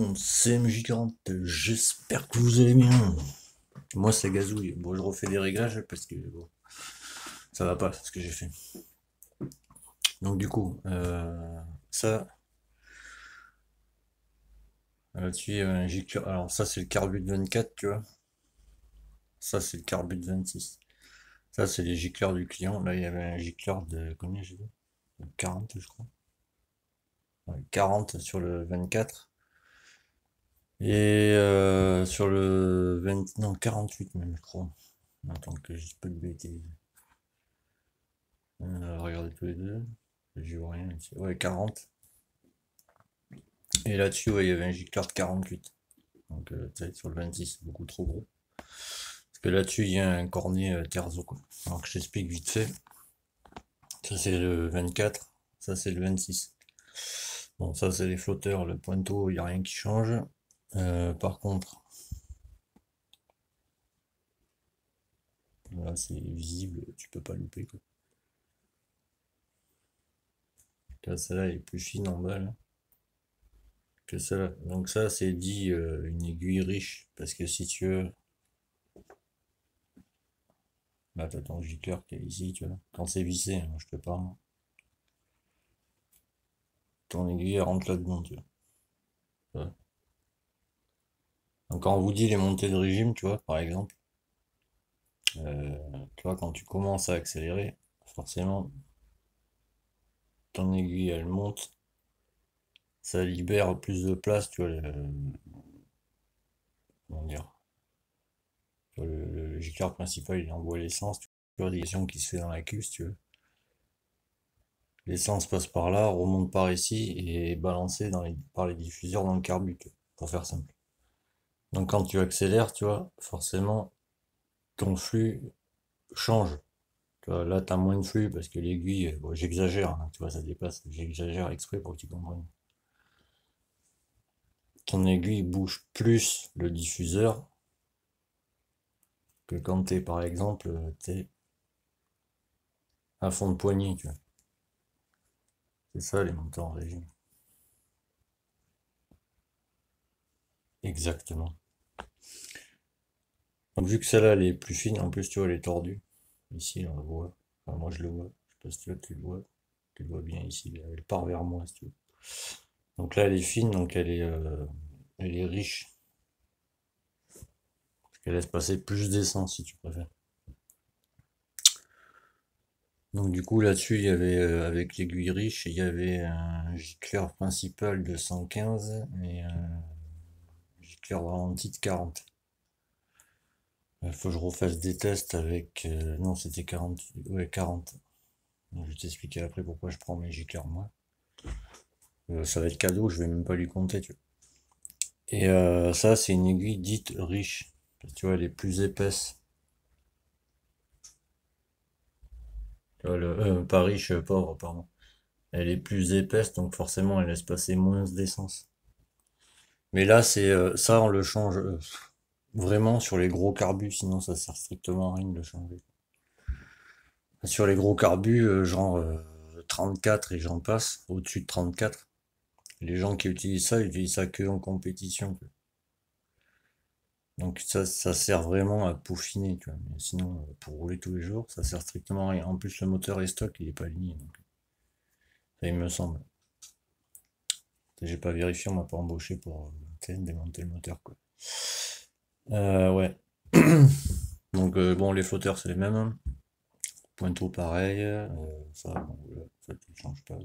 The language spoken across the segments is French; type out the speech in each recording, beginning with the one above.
monde, c'est MJ40, j'espère que vous allez bien. Moi c'est Gazouille, bon je refais des réglages parce que bon, ça va pas ce que j'ai fait. Donc du coup, ça, là-dessus il y a un gicleur, alors ça c'est le carbut 24 tu vois, ça c'est le carbut 26. Ça c'est les gicleurs du client, là il y avait un gicleur de combien j'ai dit? 40 je crois. Ouais, 40 sur le 24. Et sur le 20, non 48 même je crois. Attends que je dise pas de bêtises. Regardez tous les deux. Je vois rien ici. Ouais, 40. Et là-dessus, ouais, il y avait un gicleur de 48. Donc, ça va être sur le 26, c'est beaucoup trop gros. Parce que là-dessus, il y a un cornet terzo, quoi. Alors que je t'explique vite fait. Ça, c'est le 24. Ça, c'est le 26. Bon, ça, c'est les flotteurs. Le pointeau, il n'y a rien qui change. Par contre, là, c'est visible. Tu peux pas louper, quoi. Là, celle-là, elle est plus fine en bas, là, que celle-là. Donc ça, c'est dit une aiguille riche. Parce que si tu veux, là, t'as ton gicleur qui est ici, tu vois. Quand c'est vissé, hein, je te parle. Ton aiguille elle rentre là-dedans, tu vois. Ouais. Donc quand on vous dit les montées de régime, tu vois, par exemple, tu vois, quand tu commences à accélérer, forcément, ton aiguille, elle monte, ça libère plus de place, tu vois, comment dire, tu vois, le gicleur principal, il envoie l'essence, tu vois, l'irrigation qui se fait dans la cuve, si tu veux. L'essence passe par là, remonte par ici et est balancée par les diffuseurs dans le carbut, pour faire simple. Donc quand tu accélères, tu vois, forcément, ton flux change. Tu vois, là, tu as moins de flux parce que l'aiguille, bon, j'exagère, hein, tu vois, ça dépasse, j'exagère exprès pour que tu comprennes. Ton aiguille bouge plus le diffuseur que quand tu es, par exemple, t'es à fond de poignée, tu vois. C'est ça les montants en régime. Exactement. Donc, vu que celle-là, elle est plus fine, en plus, tu vois, elle est tordue. Ici, on le voit. Enfin, moi, je le vois. Je sais pas si tu vois, tu le vois. Tu le vois bien ici. Elle part vers moi, si tu veux. Donc là, elle est fine, donc elle est riche. Elle laisse passer plus d'essence, si tu préfères. Donc du coup là-dessus il y avait avec l'aiguille riche il y avait un gicleur principal de 115 et un gicleur ralenti de 40. Il faut que je refasse des tests avec non c'était 40, ouais 40. Donc, je vais t'expliquer après pourquoi je prends mes gicleurs moi. Ça va être cadeau, je vais même pas lui compter tu vois. Et ça c'est une aiguille dite riche. Tu vois elle est plus épaisse. Tu vois, pas riche, pauvre pardon. Elle est plus épaisse donc forcément elle laisse passer moins d'essence. Mais là, c'est ça, on le change vraiment sur les gros carbus, sinon ça sert strictement à rien de le changer. Sur les gros carbus, genre 34 et j'en passe, au-dessus de 34, les gens qui utilisent ça que en compétition, quoi. Donc ça sert vraiment à peaufiner, tu vois. Mais sinon, pour rouler tous les jours, ça sert strictement à rien. En plus, le moteur est stock, il est pas aligné, donc ça, il me semble. J'ai pas vérifié, on m'a pas embauché pour démonter le moteur, quoi. Ouais. Donc bon, les flotteurs c'est les mêmes, hein. Pointeau pareil, ça, bon, voilà, ça tu changes pas.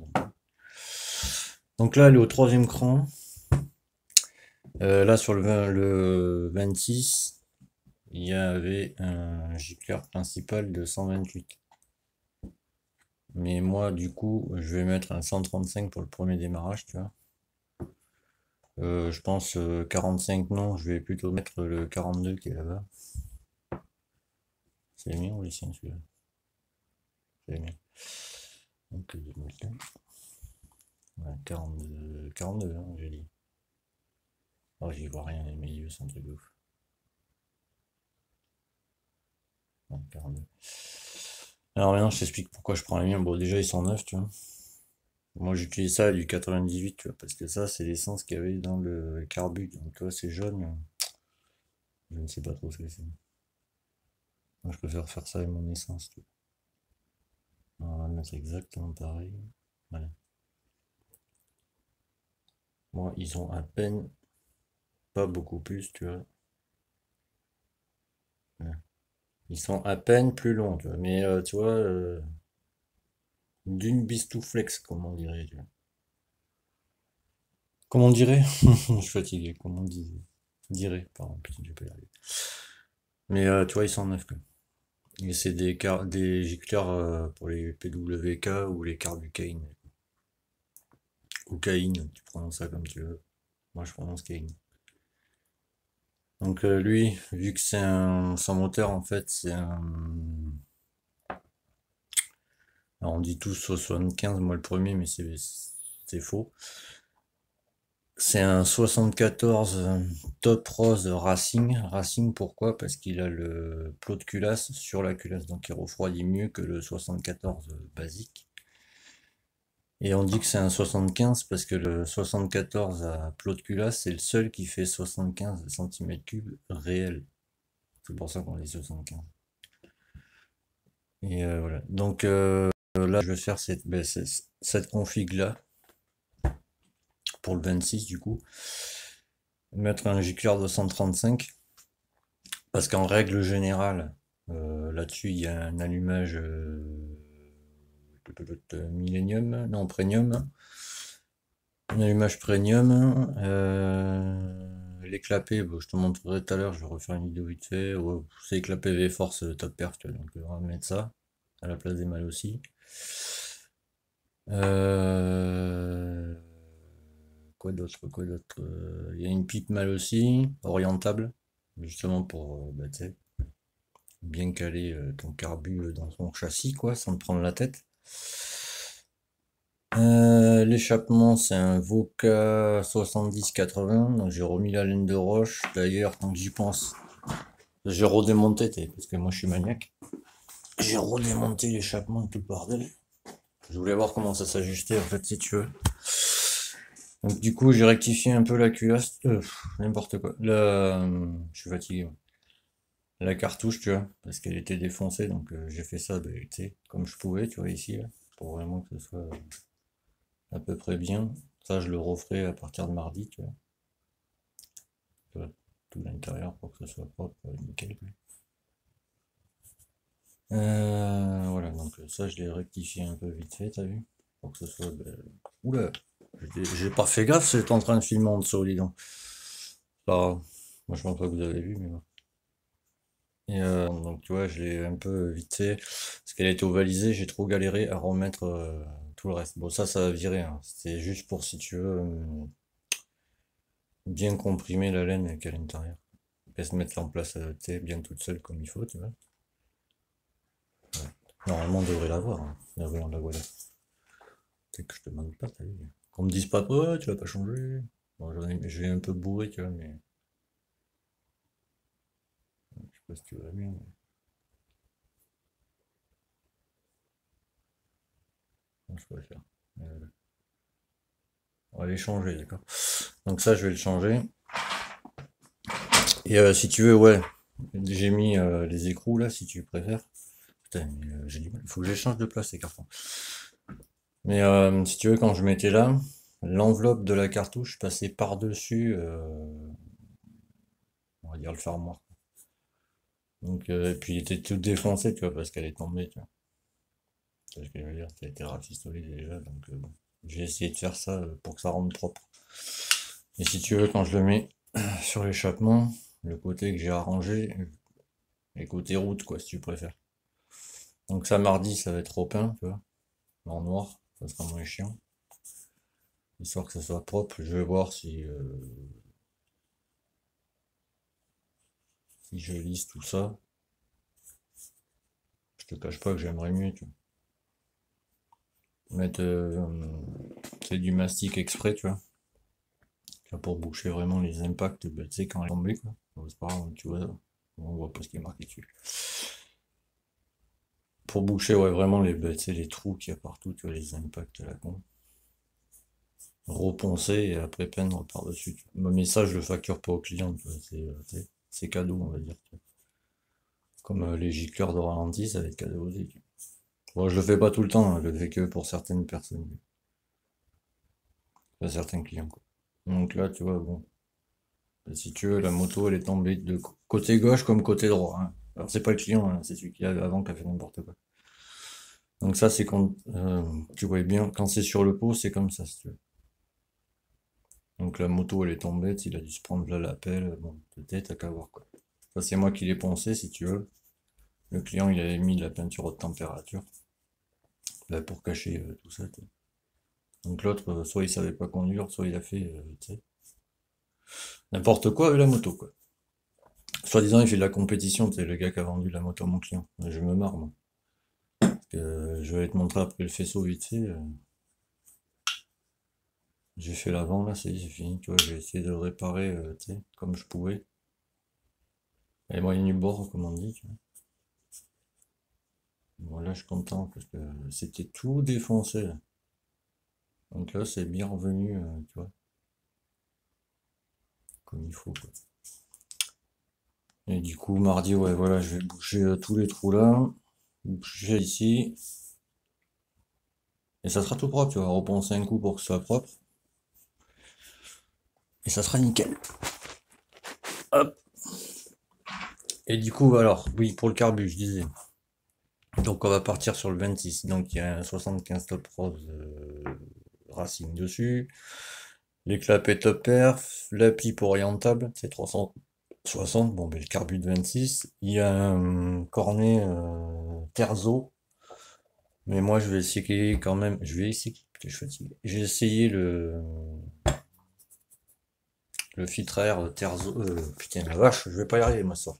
Donc là, elle est au troisième cran. Là, sur le 26, il y avait un gicleur principal de 128. Mais moi, du coup, je vais mettre un 135 pour le premier démarrage, tu vois. Je pense 45 non, je vais plutôt mettre le 42 qui est là-bas. C'est le mien ou les siens celui-là? C'est le mien. Donc, ouais, 42, 42 hein, j'ai dit. Oh, j'y vois rien, les milieux, c'est un truc de ouf. Ouais, 42. Alors maintenant, je t'explique pourquoi je prends les miens. Bon, déjà, ils sont neufs, tu vois. Moi j'utilise ça du 98, tu vois, parce que ça c'est l'essence qu'il y avait dans le carbu. Donc toi c'est jaune, je ne sais pas trop ce que c'est. Moi je préfère faire ça avec mon essence, tu vois. On va mettre exactement pareil. Voilà. Moi ils ont à peine, pas beaucoup plus, tu vois. Voilà. Ils sont à peine plus longs, tu vois. Mais tu vois, d'une bistouflex, comme on dirait, tu vois. Comment on dirait? Je suis fatigué, comment on dit? Dirait, pardon, putain, j'ai pas y arriver. Mais tu vois, ils sont neufs, quoi. Et c'est des gicleurs pour les PWK ou les carbucaine. Ou Caïn, tu prononces ça comme tu veux. Moi, je prononce Caïn. Donc lui, vu que c'est un... Son moteur, en fait, c'est un... Alors, on dit tous 75, moi le premier, mais c'est faux. C'est un 74 Top Rose Racing. Racing, pourquoi? Parce qu'il a le plot de culasse sur la culasse, donc il refroidit mieux que le 74 basique. Et on dit que c'est un 75 parce que le 74 à plot de culasse, c'est le seul qui fait 75 cm3 réel. C'est pour ça qu'on dit 75. Et voilà. Donc là, je vais faire cette config-là pour le 26 du coup. Mettre un gicleur de 135. Parce qu'en règle générale, là-dessus, il y a un allumage Millennium, non, Premium. Un allumage Premium. Les clapets, bon, je te montrerai tout à l'heure, je vais refaire une vidéo vite fait. Ouais, c'est les clapets V-Force top perf, tu vois, donc on va mettre ça à la place des mâles aussi. Euh, Quoi d'autre, quoi d'autre? Il y a une pipe mâle aussi, orientable, justement pour, bah, tu sais, bien caler ton carbu dans ton châssis, quoi, sans te prendre la tête. L'échappement, c'est un Voca 70-80, donc j'ai remis la laine de roche. D'ailleurs, quand j'y pense, j'ai redémonté, parce que moi je suis maniaque. J'ai redémonté l'échappement et tout le bordel. Je voulais voir comment ça s'ajustait en fait, si tu veux. Donc du coup, j'ai rectifié un peu la culasse, n'importe quoi. Là, je suis fatigué, ouais. La cartouche, tu vois, parce qu'elle était défoncée, donc j'ai fait ça, bah, tu sais, comme je pouvais, tu vois, ici, là, pour vraiment que ce soit à peu près bien. Ça, je le referai à partir de mardi, tu vois, tout l'intérieur pour que ce soit propre, nickel. Voilà, donc ça, je l'ai rectifié un peu vite fait, t'as vu? Pour que ce soit... Oula, j'ai pas fait gaffe, c'est en train de filmer en dessous, dis donc. Pas grave. Moi, je pense pas que vous avez vu, mais bon. Et donc tu vois, je l'ai un peu vite fait, parce qu'elle a été ovalisée, j'ai trop galéré à remettre tout le reste. Bon, ça va virer, hein. C'était juste pour, si tu veux, bien comprimer la laine qu'il y a à l'intérieur. Et se mettre en place, tu sais, bien toute seule comme il faut, tu vois. Ouais. Normalement, on devrait l'avoir, hein. Mais oui, on la voilà. C'est que je te demande pas, t'as vu. Qu'on me dise pas, oh, tu vas pas changer. Bon, je vais un peu bourrer, tu vois, mais je sais pas si tu vas bien. Non, je préfère. On va les changer, d'accord. Donc ça, je vais le changer. Et si tu veux, ouais, j'ai mis les écrous là, si tu préfères. Putain, mais, j'ai du mal. Il faut que j'échange de place ces cartons. Mais si tu veux, quand je mettais là, l'enveloppe de la cartouche passait par-dessus, on va dire le fermoir. Donc, et puis il était tout défoncé, tu vois, parce qu'elle est tombée, tu vois. Tu vois ce que je veux dire? Ça a été rafistolé déjà, donc bon. J'ai essayé de faire ça pour que ça rende propre. Et si tu veux, quand je le mets sur l'échappement, le côté que j'ai arrangé, les côtés route, quoi, si tu préfères. Donc ça, mardi, ça va être repeint, tu vois, en noir, ça sera moins chiant. Histoire que ça soit propre, je vais voir si je lisse tout ça. Je te cache pas que j'aimerais mieux, tu vois. Mettre c'est du mastic exprès, tu vois. Pour boucher vraiment les impacts, bah, tu sais, quand elle est tombée, quoi. Bon, c'est pas grave, tu vois, on voit pas ce qui est marqué dessus. Pour boucher, ouais, vraiment les, bah, tu sais, les trous qu'il y a partout, tu vois, les impacts à la con. reponcer et après peindre par-dessus. Mais ça, je le facture pas au client, tu vois, c'est cadeau, on va dire. Comme les gicleurs de ralenti, ça va être cadeau aussi. Bon, je le fais pas tout le temps, hein, je le fais que pour certaines personnes, certains clients, quoi. Donc là, tu vois, bon, si tu veux, la moto, elle est tombée de côté gauche comme côté droit, hein. Alors, c'est pas le client, hein, c'est celui qui avait avant qui a fait n'importe quoi. Donc ça, c'est quand, tu vois bien, quand c'est sur le pot, c'est comme ça, si tu veux. Donc la moto, elle est tombée, il a dû se prendre là l'appel, bon, peut-être, t'as qu'à voir, quoi. Ça, c'est moi qui l'ai poncé, si tu veux. Le client, il avait mis de la peinture haute température, là, pour cacher tout ça, tu sais. Donc l'autre, soit il savait pas conduire, soit il a fait, tu sais, n'importe quoi avec la moto, quoi. Soi-disant, il fait de la compétition, tu sais, le gars qui a vendu la moto à mon client. Je me marre, moi. Je vais te montrer après le faisceau vite fait. J'ai fait l'avant, là, ça y est, c'est fini, tu vois, j'ai essayé de le réparer, tu sais, comme je pouvais. Et moyen du bord, comme on dit, tu vois. Bon, là, je suis content, parce que c'était tout défoncé, là. Donc là, c'est bien revenu, tu vois, comme il faut, quoi. Et du coup, mardi, ouais, voilà, je vais boucher tous les trous là, boucher ici, et ça sera tout propre, tu vois, repenser un coup pour que ce soit propre, et ça sera nickel. Hop. Et du coup, alors, oui, pour le carbu, je disais. Donc on va partir sur le 26. Donc il y a un 75 top rose Racing dessus. Les clapets top perf. La pipe orientable, c'est 360. Bon, ben le carbu de 26. Il y a un cornet terzo. Mais moi je vais essayer quand même. Je vais essayer. Putain, je suis fatigué. J'ai essayé le filtre à air terzo. Putain la vache, je vais pas y arriver moi ça.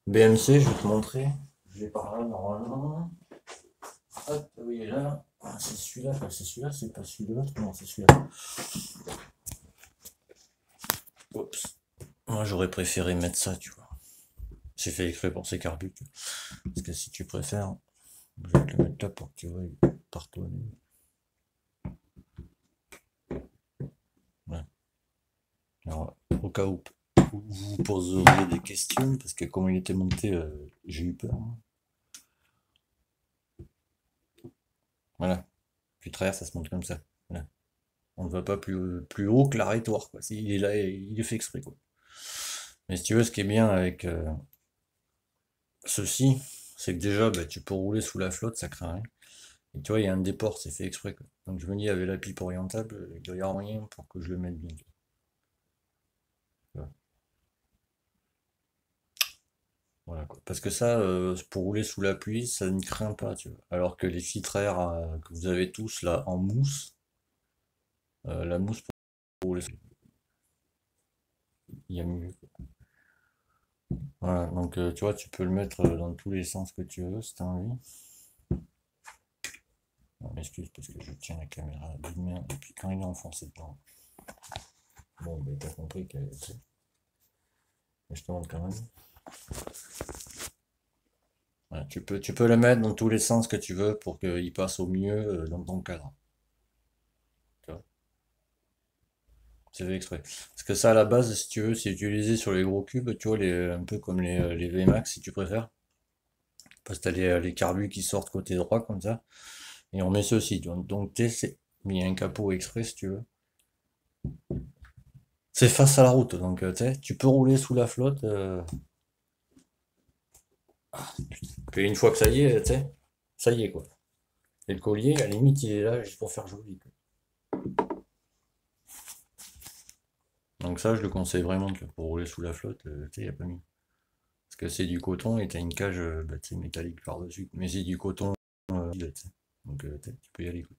BMC, je vais te montrer. Je l'ai par là normalement. Hop, oui, il est là. Ah, c'est celui-là, c'est celui-là, c'est pas celui-là. Non, c'est celui-là. Oups. Moi, j'aurais préféré mettre ça, tu vois. J'ai fait exprès pour ces carbus. Parce que si tu préfères, je vais te le mettre là pour que tu vois partout. Ouais. Alors, au cas où vous vous poseriez des questions, parce que comme il était monté, j'ai eu peur, hein. Voilà. Puis travers, ça se monte comme ça. Voilà. On ne va pas plus haut que l'arrêtoir, quoi. Il est là, il est fait exprès, quoi. Mais si tu veux, ce qui est bien avec ceci, c'est que déjà, bah, tu peux rouler sous la flotte, ça craint rien. Et tu vois, il y a un déport, c'est fait exprès, quoi. Donc je me dis, avec la pipe orientable, il doit y avoir moyen pour que je le mette bien. Tu vois. Voilà, quoi. Parce que ça, pour rouler sous la pluie, ça ne craint pas, tu vois. Alors que les filtres à air que vous avez tous là en mousse, la mousse pour rouler, il y a mieux. Voilà, donc tu vois, tu peux le mettre dans tous les sens que tu veux, si t'as envie. On m'excuse parce que je tiens la caméra d'une main, et puis quand il est enfoncé dedans. Bon, ben t'as compris que. Mais je te montre quand même. Voilà, tu peux le mettre dans tous les sens que tu veux pour qu'il passe au mieux dans ton cadre. Tu vois, c'est fait exprès. Parce que ça, à la base, si tu veux, c'est utilisé sur les gros cubes, tu vois, un peu comme les VMAX, si tu préfères. Parce que t'as les carbus qui sortent côté droit, comme ça. Et on met ceci. Donc mais il y a un capot exprès, si tu veux. C'est face à la route, donc tu peux rouler sous la flotte. Puis une fois que ça y est, ça y est, quoi. Et le collier, à la limite, il est là juste pour faire joli, quoi. Donc ça, je le conseille vraiment, tu vois, pour rouler sous la flotte, il n'y a pas mieux. Parce que c'est du coton et t'as une cage bah, métallique par-dessus. Mais c'est du coton, donc tu peux y aller, quoi.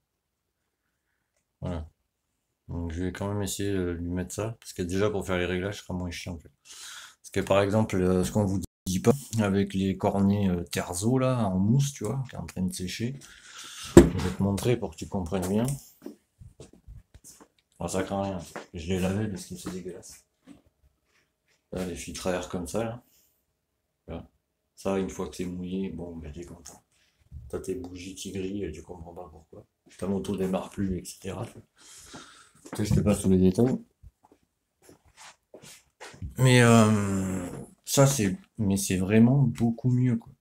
Voilà. Donc je vais quand même essayer de lui mettre ça. Parce que déjà, pour faire les réglages, ce sera moins chiant, tu vois. Parce que par exemple, ce qu'on vous dit pas, avec les cornets terzo, là, en mousse, tu vois, qui est en train de sécher, je vais te montrer pour que tu comprennes bien. Alors, ça craint rien. Je l'ai lavé parce que c'est dégueulasse. Là, les filtres à air comme ça, là. Voilà. Ça, une fois que c'est mouillé, bon, ben t'es content. T'as tes bougies qui grillent et tu comprends pas pourquoi. Ta moto démarre plus, etc. je te passe tous les détails. Mais ça c'est vraiment beaucoup mieux quoi.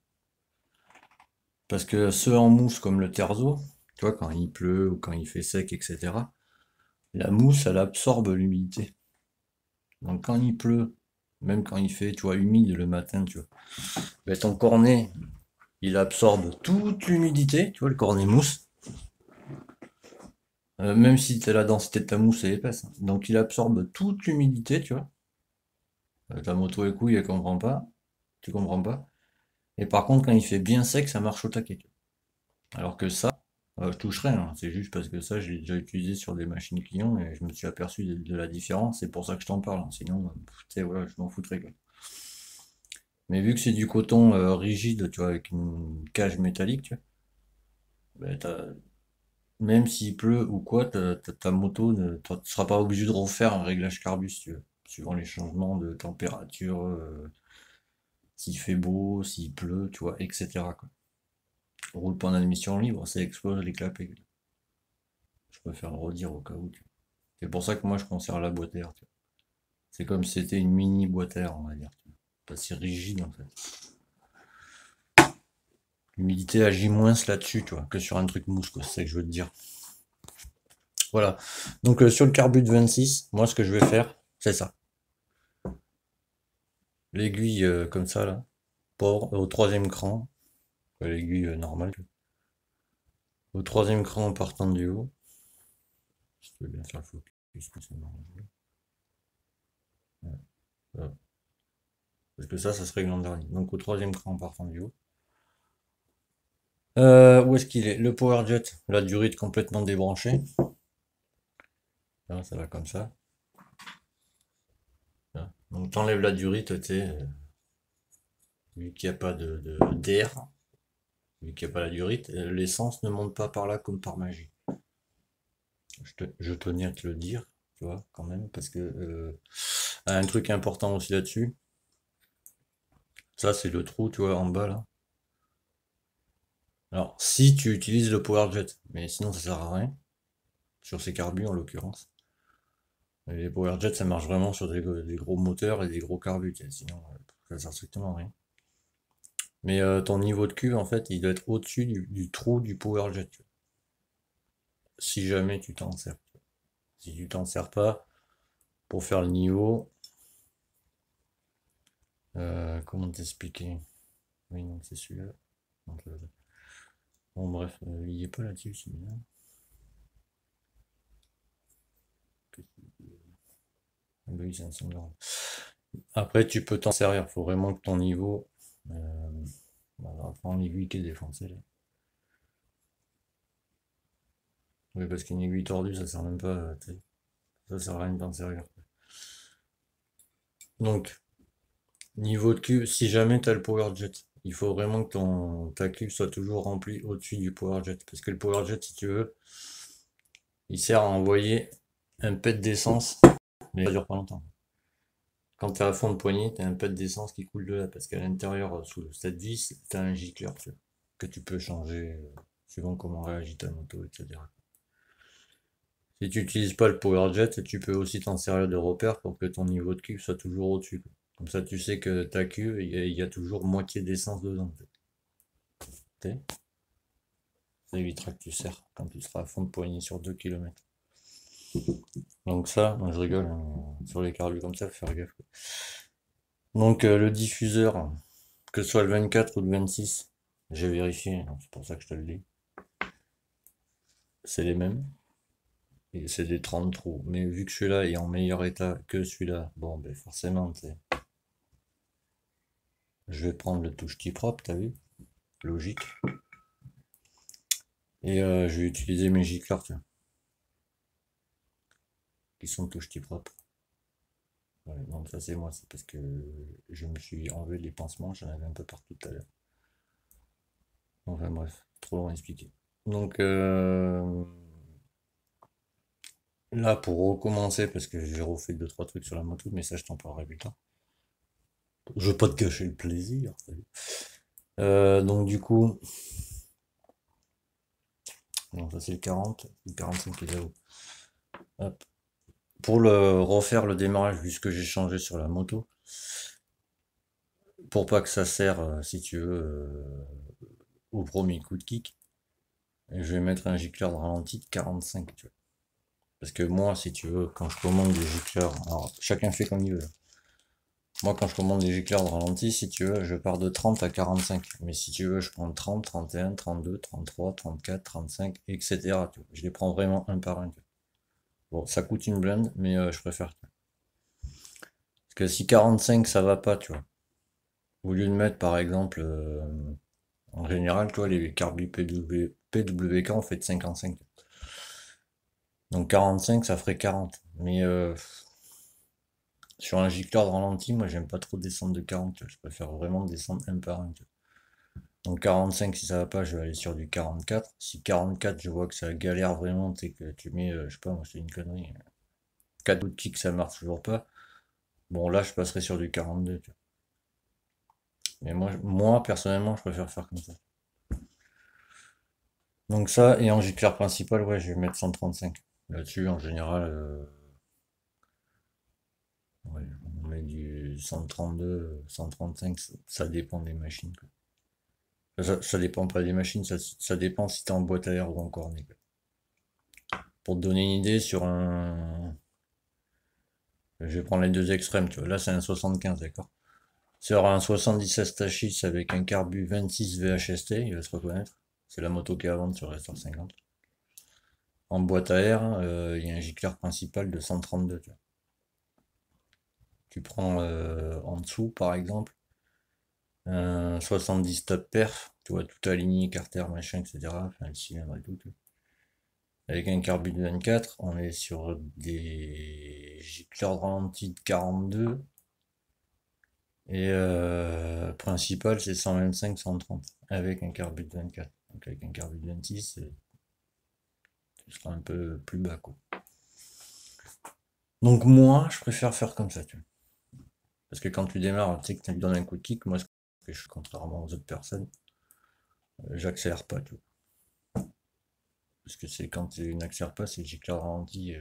Parce que ceux en mousse comme le terreau, tu vois, quand il pleut ou quand il fait sec, etc., la mousse elle absorbe l'humidité. Donc quand il pleut, même quand il fait, tu vois, humide le matin, tu vois, ben, ton cornet, il absorbe toute l'humidité, tu vois, le cornet mousse, même si la densité de ta mousse est épaisse, hein. Donc il absorbe toute l'humidité, tu vois. Ta moto et couille, elle comprend pas, tu comprends pas. Et par contre, quand il fait bien sec, ça marche au taquet, tu vois. Alors que ça, je toucherai, hein. C'est juste parce que ça, je l'ai déjà utilisé sur des machines clients et je me suis aperçu de la différence. C'est pour ça que je t'en parle, hein. Sinon, tu sais, voilà, je m'en foutrais, quoi. Mais vu que c'est du coton rigide, tu vois, avec une cage métallique, tu vois, ben, même s'il pleut ou quoi, ta moto ne tu seras pas obligé de refaire un réglage carbu, si tu veux, suivant les changements de température, s'il fait beau, s'il pleut, tu vois, etc., quoi. Roule pas en admission libre, ça explose les clapets. Je préfère le redire au cas où. C'est pour ça que moi je conserve la boîte à air, tu vois. C'est comme si c'était une mini boîte à air, on va dire, tu vois. Pas si rigide en fait. L'humidité agit moins là-dessus, tu vois, que sur un truc mousse, quoi. C'est ça que je veux te dire. Voilà. Donc sur le carbu de 26, moi ce que je vais faire, c'est ça. L'aiguille comme ça là, au troisième cran, l'aiguille normale. Au troisième cran en partant du haut. Si tu veux bien faire le focus, que ça m'arrange. Ouais, voilà. Parce que ça se règle en dernier. Donc au troisième cran en partant du haut. Où est-ce qu'il est? Le power jet, la durite complètement débranchée. Là, ça va comme ça. Là. Donc t'enlèves la durite, tu sais, vu qu'il n'y a pas d'air, vu qu'il n'y a pas la durite, l'essence ne monte pas par là comme par magie. Je tenais à te le dire, tu vois, quand même, parce que un truc important aussi là-dessus, ça c'est le trou, tu vois, en bas là. Alors, si tu utilises le power jet, mais sinon ça sert à rien, sur ces carbus en l'occurrence. Les power jet ça marche vraiment sur des gros moteurs et des gros carbus, tu sais, sinon ça sert strictement à rien. Mais ton niveau de cuve, en fait, il doit être au-dessus du trou du power jet, tu vois. Si jamais tu t'en sers. Si tu t'en sers pas, pour faire le niveau, comment t'expliquer? Oui, non, c'est celui-là. Donc, bon, bref, il est pas là-dessus, celui-là. Ah bah oui, c'est un semblant. Après, tu peux t'en servir. Faut vraiment que ton niveau. On va prendre l'aiguille qui est défoncée là. Oui, parce qu'une aiguille tordue, ça sert même pas. Tu sais, ça sert à rien de t'en servir. Donc, niveau de cube, si jamais tu as le power jet, il faut vraiment que ta cube soit toujours remplie au-dessus du power jet. Parce que le power jet, si tu veux, il sert à envoyer un pet d'essence, mais ça dure pas longtemps. Quand tu es à fond de poignée, tu as un pet d'essence qui coule de là, parce qu'à l'intérieur, sous cette vis, tu as un gicleur, tu vois, que tu peux changer suivant comment réagit ta moto, etc. Si tu n'utilises pas le power jet, tu peux aussi t'en servir de repère pour que ton niveau de cube soit toujours au-dessus, quoi. Comme ça, tu sais que ta cuve, il y a toujours moitié d'essence dedans. Ça évitera que tu sers quand tu seras à fond de poignée sur 2 km. Donc ça, moi je rigole, hein, sur les carbus comme ça, faut faire gaffe, quoi. Donc le diffuseur, que ce soit le 24 ou le 26, j'ai vérifié, hein, c'est pour ça que je te le dis. C'est les mêmes. Et c'est des 30 trous. Mais vu que celui-là est en meilleur état que celui-là, bon ben forcément, je vais prendre le touche-ti propre, t'as vu? Logique. Et je vais utiliser mes gicleurs, tiens, qui sont touche-ti propres. Ouais, donc ça c'est moi, c'est parce que je me suis enlevé les pansements, j'en avais un peu partout tout à l'heure. Enfin bref, trop long à expliquer. Donc là pour recommencer, parce que j'ai refait 2-3 trucs sur la moto, mais ça je t'en parlerai plus tard. Je veux pas te gâcher le plaisir. Donc du coup, non, ça c'est le 40, le 45 est là-haut. Hop. Pour le refaire le démarrage, vu ce que j'ai changé sur la moto, pour pas que ça serre, si tu veux, au premier coup de kick, je vais mettre un gicleur de ralenti de 45, tu vois. Parce que moi, si tu veux, quand je commande des gicleurs, alors chacun fait comme il veut. Moi, quand je commande des gicleurs de ralenti, si tu veux, je pars de 30 à 45. Mais si tu veux, je prends 30, 31, 32, 33, 34, 35, etc. Tu vois. Je les prends vraiment un par un. Tu vois. Bon, ça coûte une blinde, mais je préfère. Tu vois. Parce que si 45, ça va pas, tu vois. Au lieu de mettre, par exemple, en général, tu vois, les carbis PWK, on fait de 55. Donc 45, ça ferait 40. Mais sur un gicleur de ralenti, moi, j'aime pas trop descendre de 40. Tu vois. Je préfère vraiment descendre un par un. Tu vois. Donc 45, si ça va pas, je vais aller sur du 44. Si 44, je vois que ça galère vraiment, tu sais que tu mets, je sais pas, moi c'est une connerie, 4 outils que ça marche toujours pas. Bon là, je passerai sur du 42. Tu vois. Mais moi personnellement, je préfère faire comme ça. Donc ça, et en gicleur principal, ouais, je vais mettre 135. Là-dessus, en général, ouais, on met du 132, 135, ça dépend des machines, quoi. Ça dépend pas des machines, ça dépend si t'es en boîte à air ou en cornet, quoi. Pour te donner une idée, je vais prendre les deux extrêmes, tu vois. Là, c'est un 75, d'accord? Sur un 77 Tachis avec un carbu 26 VHST, il va se reconnaître. C'est la moto qui est à vendre sur Restor 50. En boîte à air, il y a un gicleur principal de 132, tu vois. Tu prends en dessous, par exemple, un 70 top perf, tu vois, tout aligné, carter, machin, etc. Enfin, le cylindre et tout, tu vois. Avec un carbu de 24, on est sur des gicleurs de ralenti de 42. Et principal, c'est 125, 130, avec un carbu de 24. Donc avec un carbu de 26, tu seras un peu plus bas, quoi. Donc moi, je préfère faire comme ça, tu vois. Parce que quand tu démarres, tu sais que tu lui donnes un coup de kick, moi, ce que je fais, contrairement aux autres personnes, j'accélère pas, tu vois. Parce que c'est quand tu n'accélères pas, c'est le gicleur ralenti,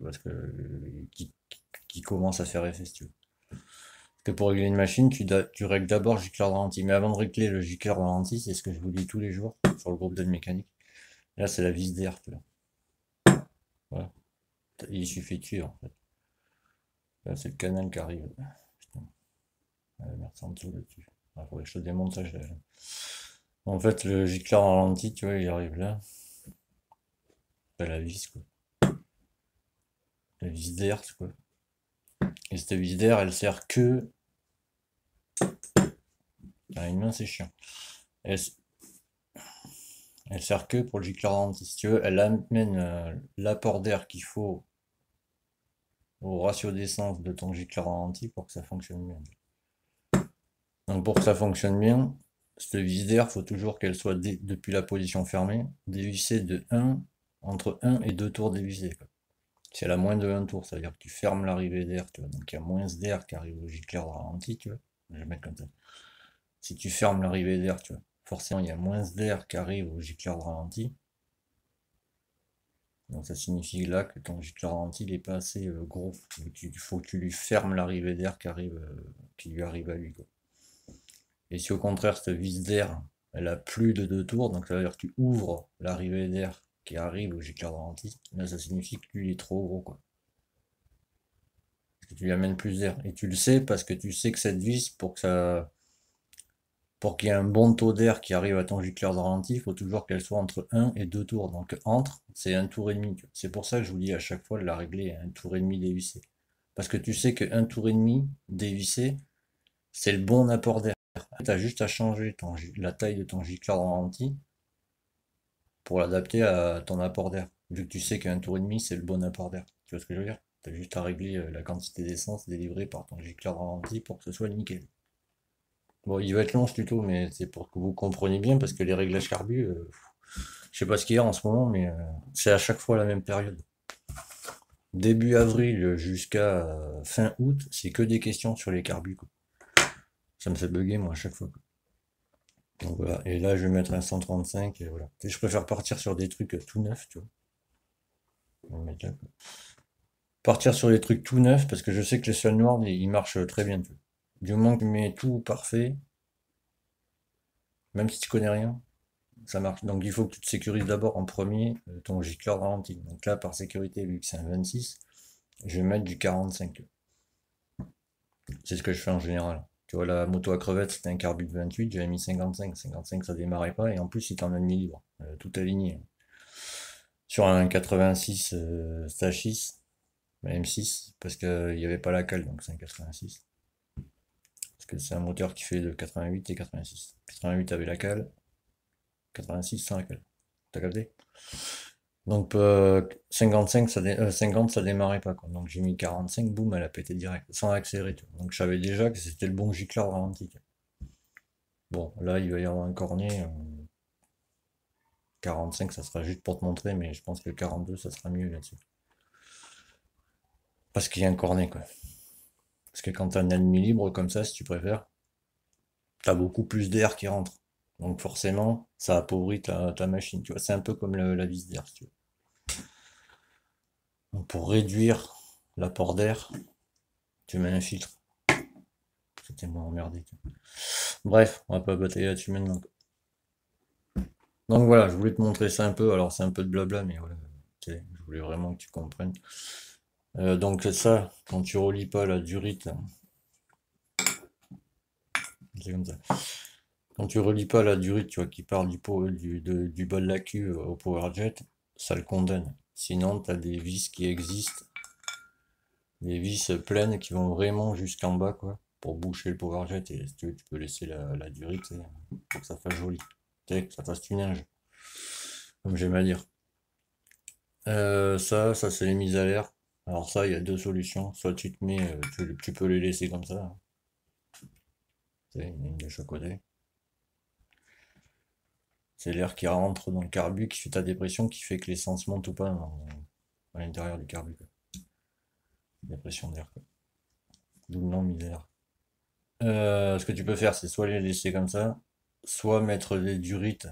parce que, qui commence à faire effet, si tu veux. Parce que pour régler une machine, tu règles d'abord le gicleur ralenti. Mais avant de régler le gicleur ralenti, c'est ce que je vous dis tous les jours sur le groupe d'aide mécanique. Là, c'est la vis d'air, tu vois. Voilà. Il suffit de suivre, en fait. Là, c'est le canal qui arrive. Putain, merde, c'est en dessous là-dessus. Il faudrait que je te démonte ça. En fait, le gicleur ralenti, tu vois, il arrive là. C'est la vis, quoi. La vis d'air, quoi. Et cette vis d'air, elle sert que. Ah, une main, c'est chiant. Elle, elle sert que pour le gicleur ralenti. Si tu veux, elle amène l'apport d'air qu'il faut au ratio d'essence de ton gicleur ralenti pour que ça fonctionne bien. Donc pour que ça fonctionne bien, cette vis d'air, faut toujours qu'elle soit depuis la position fermée, dévissée de 1, entre 1 et 2 tours dévissés, quoi. Si elle a moins de 1 tour, ça veut dire que tu fermes l'arrivée d'air, tu vois. Donc il y a moins d'air qui arrive au gicleur de ralenti, tu vois. Je vais mettre comme ça. Si tu fermes l'arrivée d'air, tu vois, forcément il y a moins d'air qui arrive au gicleur de ralenti. Donc ça signifie là que ton gicleur ralenti il est pas assez gros. Il faut que tu lui fermes l'arrivée d'air qui lui arrive à lui, quoi. Et si au contraire cette vis d'air elle a plus de 2 tours, donc ça veut dire que tu ouvres l'arrivée d'air qui arrive au gicleur de ralenti, là ça signifie que lui il est trop gros, quoi. Parce que tu lui amènes plus d'air. Et tu le sais parce que tu sais que cette vis, pour qu'il y ait un bon taux d'air qui arrive à ton gicleur de ralenti, il faut toujours qu'elle soit entre 1 et 2 tours. Donc entre, c'est un tour et demi. C'est pour ça que je vous dis à chaque fois de la régler à un tour et demi dévissé. Parce que tu sais qu'un tour et demi dévissé, c'est le bon apport d'air. Tu as juste à changer la taille de ton gicleur de ralenti pour l'adapter à ton apport d'air. Vu que tu sais qu'un tour et demi, c'est le bon apport d'air. Tu vois ce que je veux dire? Tu as juste à régler la quantité d'essence délivrée par ton gicleur de ralenti pour que ce soit nickel. Bon, il va être long ce tuto, mais c'est pour que vous compreniez bien, parce que les réglages carbu, je sais pas ce qu'il y a en ce moment, mais c'est à chaque fois la même période. Début avril jusqu'à fin août, c'est que des questions sur les carbus, quoi. Ça me fait bugger moi à chaque fois, quoi. Donc voilà, et là je vais mettre un 135, et voilà. Et je préfère partir sur des trucs tout neufs, tu vois. Je vais le mettre là, quoi. Partir sur les trucs tout neufs, parce que je sais que les seuls noirs, ils marchent très bien. Tu vois. Du moment que tu mets tout parfait, même si tu connais rien, ça marche. Donc il faut que tu te sécurises d'abord en premier ton gicleur ralenti. Donc là, par sécurité, vu que c'est un 26, je vais mettre du 45. C'est ce que je fais en général. Tu vois, la moto à crevettes, c'était un carbu de 28, j'avais mis 55. 55, ça démarrait pas, et en plus, il t'en a mis libre. Tout aligné. Sur un 86 stage 6, M6, parce qu'il n'y avait pas la cale, donc c'est un 86. Parce que c'est un moteur qui fait de 88 et 86. 88 avait la cale, 86 sans la cale. T'as capté? Donc 55, 50, ça démarrait pas, quoi. Donc j'ai mis 45, boum, elle a pété direct, sans accélérer. Tu vois. Donc je savais déjà que c'était le bon gicleur ralenti. Bon, là, il va y avoir un cornet. 45, ça sera juste pour te montrer, mais je pense que 42, ça sera mieux là-dessus. Parce qu'il y a un cornet, quoi. Parce que quand t'as un ennemi libre comme ça, si tu préfères, t'as beaucoup plus d'air qui rentre. Donc forcément, ça appauvrit ta machine. Tu vois, c'est un peu comme la vis d'air, si tu veux. Donc pour réduire l'apport d'air, tu mets un filtre. C'était moins emmerdé. Bref, on va pas batailler là-dessus maintenant. Donc voilà, je voulais te montrer ça un peu. Alors c'est un peu de blabla, mais voilà. Je voulais vraiment que tu comprennes. Donc ça, quand tu relis pas la durite, c'est comme ça. Quand tu relis pas la durite, tu vois, qui part du bas de la cuve au power jet, ça le condamne. Sinon, tu as des vis qui existent, des vis pleines qui vont vraiment jusqu'en bas, quoi, pour boucher le power jet. Et si tu veux, tu peux laisser la durite, pour que ça fasse joli. Tu sais, que ça fasse tunage, comme j'aime à dire. Ça c'est les mises à l'air. Alors ça, il y a deux solutions. Soit tu te mets, tu peux les laisser comme ça, hein. Tu sais, une de chaque côté. C'est l'air qui rentre dans le carbu, qui fait ta dépression, qui fait que l'essence monte ou pas à l'intérieur du carbu, quoi. Dépression d'air, quoi. D'où le nom mise à l'air. Ce que tu peux faire, c'est soit les laisser comme ça, soit mettre des durites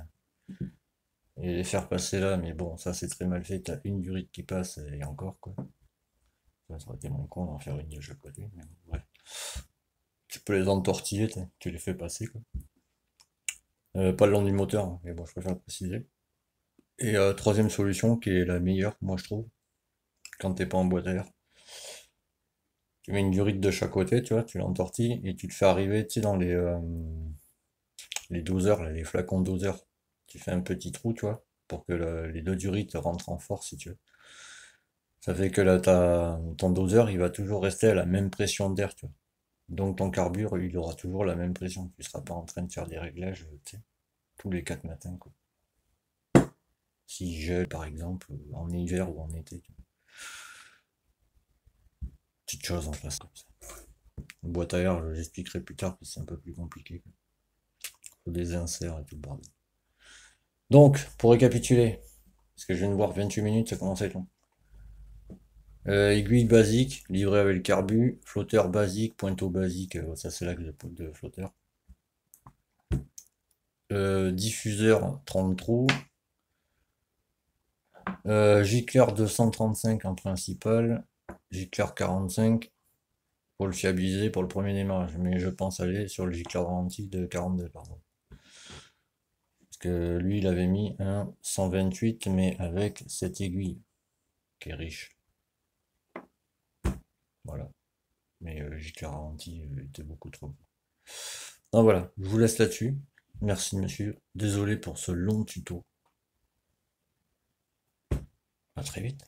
et les faire passer là, mais bon, ça c'est très mal fait. T'as une durite qui passe et encore, quoi. Ça aurait été moins con d'en faire une de chaque côté, mais bon, bref. Tu peux les entortiller, tu les fais passer, quoi. Pas le long du moteur, hein, mais bon, je préfère le préciser. Et troisième solution, qui est la meilleure, moi je trouve, quand t'es pas en boîte à air. Tu mets une durite de chaque côté, tu vois, tu l'entortilles et tu le fais arriver, tu sais, dans les doseurs, là, les flacons doseurs. Tu fais un petit trou, tu vois, pour que les deux durites rentrent en force, si tu veux. Ça fait que là, ton doseur, il va toujours rester à la même pression d'air, tu vois. Donc ton carbure, il aura toujours la même pression. Tu seras pas en train de faire des réglages, tu sais, tous les 4 matins, quoi. S'il gèle, par exemple, en hiver ou en été, tu vois. Petite chose en face comme ça. Une boîte à air, j'expliquerai plus tard, parce que c'est un peu plus compliqué, quoi. Faut des inserts et tout le bordel. Donc, pour récapituler, parce que je viens de voir 28 minutes, ça commence à être long. Aiguille basique, livrée avec le carbu, flotteur basique, pointeau basique, ça c'est l'axe de flotteur. Diffuseur 30 trous. Gicleur 235 en principal, gicleur 45 pour le fiabiliser pour le premier démarrage, mais je pense aller sur le gicleur ralenti de 42, pardon. Parce que lui, il avait mis un 128, mais avec cette aiguille, qui est riche. Voilà. Mais gicleur ralenti était beaucoup trop. Donc voilà, je vous laisse là-dessus. Merci monsieur. Désolé pour ce long tuto. À très vite.